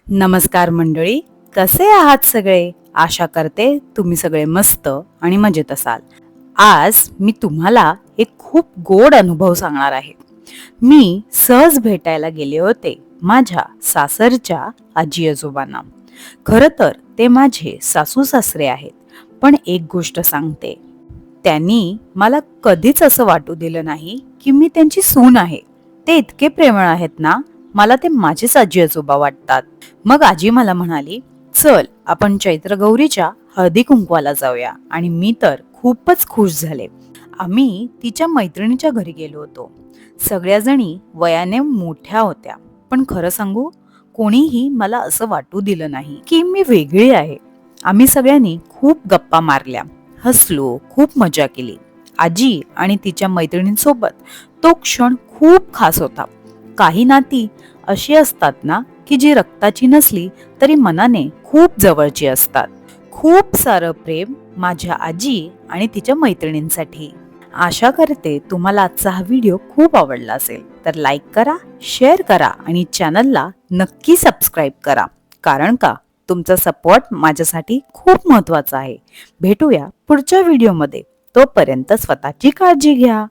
नमस्कार मंडळी, कसे आहात सगळे? आशा करते तुम्ही सगळे मस्त आणि मजेत असाल. आज मी तुम्हाला एक खूप गोड अनुभव सांगणार आहे. मी सहज भेटायला गेले होते माझ्या सासरच्या आजी आजोबांना. खरं तर ते माझे सासू सासरे आहेत. पण एक गोष्ट सांगते, त्यांनी मला कधीच असं वाटू दिलं नाही की मी त्यांची सून आहे. ते इतके प्रेमळ आहेत ना, मला ते माझेच आजी आजोबा वाटतात. मग आजी मला म्हणाली, चल आपण चैत्र गौरीच्या हळदी कुंकवाला जाऊया. आणि मी तर खूपच खुश झाले. आम्ही तिच्या मैत्रिणीच्या घरी गेलो होतो. सगळ्या जणी वयाने मोठ्या होत्या, पण खरं सांगू, कोणीही मला असं वाटू दिलं नाही की मी वेगळी आहे. आम्ही सगळ्यांनी खूप गप्पा मारल्या, हसलो, खूप मजा केली. आजी आणि तिच्या मैत्रिणींसोबत तो क्षण खूप खास होता. काही नाती अशी असतात ना, की जी रक्ताची नसली तरी मनाने खूप जवळची असतात. खूप सारं प्रेम माझ्या आजी आणि तिच्या मैत्रिणींसाठी. आशा करते तुम्हाला आजचा हा व्हिडिओ खूप आवडला असेल. तर लाईक करा, शेअर करा आणि चॅनलला नक्की सबस्क्राईब करा. कारण का, तुमचा सपोर्ट माझ्यासाठी खूप महत्वाचा आहे. भेटूया पुढच्या व्हिडिओमध्ये. तोपर्यंत स्वतःची काळजी घ्या.